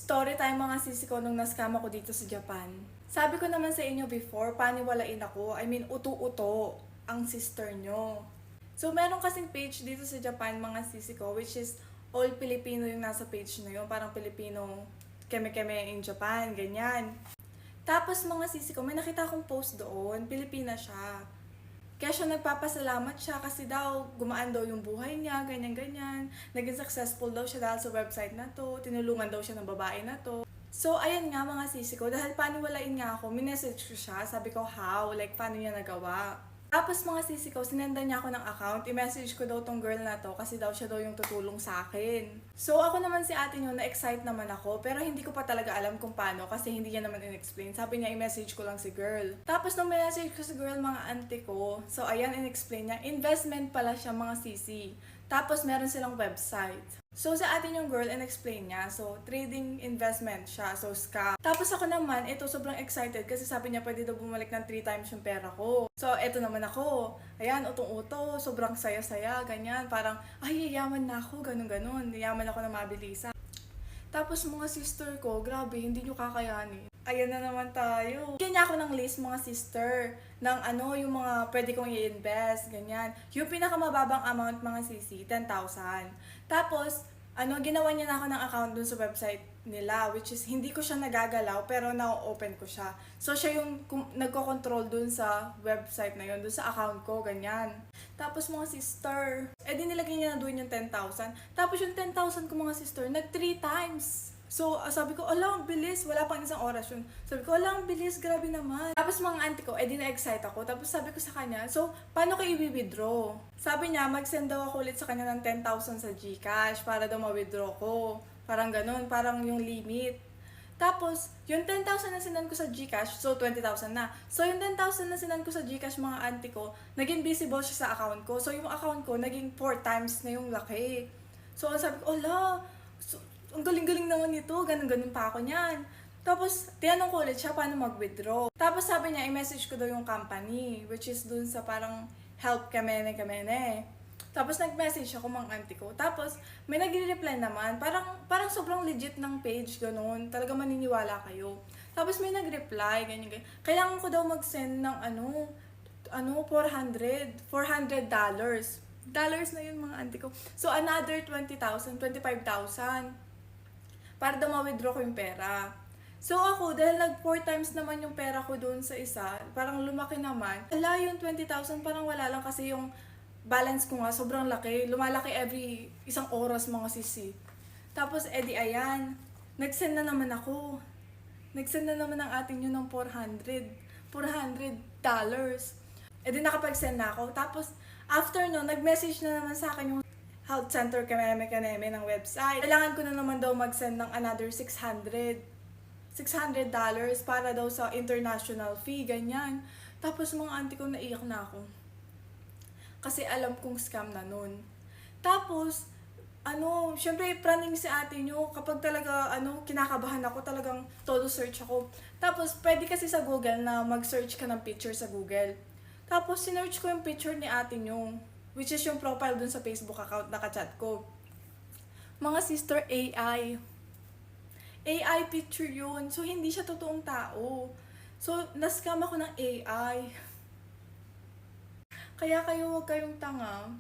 Story time mga sisi ko nung na-scam ako dito sa Japan. Sabi ko naman sa inyo before, paniwalain ako. I mean, uto-uto ang sister nyo. So, meron kasing page dito sa Japan mga sisi ko, which is all Filipino yung nasa page na yun. Parang Filipino keme-keme in Japan, ganyan. Tapos mga sisi ko, may nakita akong post doon, Pilipina siya. Kaya siya nagpapasalamat siya kasi daw gumaan daw yung buhay niya, ganyan-ganyan. Naging successful daw siya dahil sa website na to, tinulungan daw siya ng babae na to. So, ayan nga mga sisi ko, dahil paniwalain nga ako, minessage ko siya, sabi ko how, like paano niya nagawa. Tapos mga sisi ko, sinenda niya ako ng account, i-message ko daw tong girl na to kasi daw siya daw yung tutulong sa akin. So ako naman si ate nyo, na-excite naman ako, pero hindi ko pa talaga alam kung paano kasi hindi niya naman in-explain. Sabi niya, i-message ko lang si girl. Tapos nung message ko si girl, mga auntie ko, so ayan, in-explain niya, investment pala siya mga sisi. Tapos meron silang website. So sa atin yung girl, in-explain niya. So trading investment siya. So scam. Tapos ako naman, ito sobrang excited kasi sabi niya pwede daw bumalik ng 3 times yung pera ko. So ito naman ako. Ayan, utong-uto. Sobrang saya-saya. Ganyan. Parang, ay, yayaman na ako. Ganun-ganun. Yayaman ako na mabilisan. Tapos mga sister ko, grabe, hindi nyo kakayanin. Ayan na naman tayo. Bigyan niya ako ng list mga sister ng ano, yung mga pwede kong i-invest, ganyan. Yung pinakamababang amount mga sisi, 10,000. Tapos, ano, ginawa niya na ako ng account dun sa website nila, which is hindi ko siya nagagalaw pero na-open ko siya. So, siya yung nagko-control dun sa website na yun, dun sa account ko, ganyan. Tapos mga sister, di nilagay niya na doon yung 10,000. Tapos yung 10,000 ko mga sister, nag 3 times. So, sabi ko, ala, ang bilis. Wala pang isang oras yun. Sabi ko, ala, ang bilis. Grabe naman. Tapos mga auntie ko, di na-excite ako. Tapos sabi ko sa kanya, so, paano ko i-withdraw? Sabi niya, mag-send daw ako ulit sa kanya ng 10,000 sa GCash para daw ma-withdraw ko. Parang ganun, parang yung limit. Tapos, yung 10,000 na sinan ko sa GCash, so 20,000 na. So, yung 10,000 na sinan ko sa GCash, mga auntie ko, naging visible siya sa account ko. So, yung account ko, naging 4 times na yung laki. So, sabi ko, ala, so, ang galing-galing naman nito, ganun-ganun pa ako niyan. Tapos, tinanong ko ulit siya paano mag-withdraw. Tapos sabi niya, i-message ko daw yung company, which is dun sa parang help kamene-kamene. Tapos nag-message ako mga auntie ko. Tapos, may nagre-reply naman, parang sobrang legit ng page, ganun. Talaga maniniwala kayo. Tapos may nag-reply, ganyan-ganyan. Kailangan ko daw mag-send ng $400 dollars na yun mga auntie ko. So, another 20,000, 25,000. Para daw ma-withdraw ko yung pera. So ako, dahil nag 4 times naman yung pera ko doon sa isa, parang lumaki naman. Wala yung 20,000, parang wala lang kasi yung balance ko nga sobrang laki. Lumalaki every isang oras mga sisi. Tapos ayan, nag-send na naman ako. Nag-send na naman ang ating yun ng $400. Di nakapag-send na ako. Tapos after no, nag-message na naman sa akin yung health center kaneme ng website. Kailangan ko na naman daw mag-send ng another $600 para daw sa international fee, ganyan. Tapos mga auntie ko, naiyak na ako. Kasi alam kong scam na nun. Tapos, syempre praning si ate nyo, kapag talaga, kinakabahan ako, talagang todo search ako. Tapos, pwede kasi sa Google na mag-search ka ng picture sa Google. Tapos, sinearch ko yung picture ni ate nyo, which is yung profile dun sa Facebook account na ka-chat ko. Mga sister, AI. AI picture yun. So, hindi siya totoong tao. So, na-scam ako ng AI. Kaya kayo, huwag kayong tanga.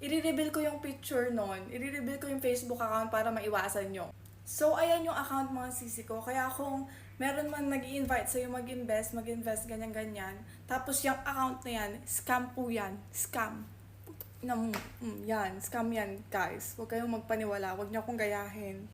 I-reveal ko yung picture nun. I-reveal ko yung Facebook account para maiwasan nyo. So, ayan yung account mga sisi ko. Kaya kung meron man nag-i-invite sa'yo mag-invest, ganyan-ganyan. Tapos yung account na yan, scam po yan. Scam. Yan, scam yan guys. Huwag kayong magpaniwala, huwag niyo akong gayahin.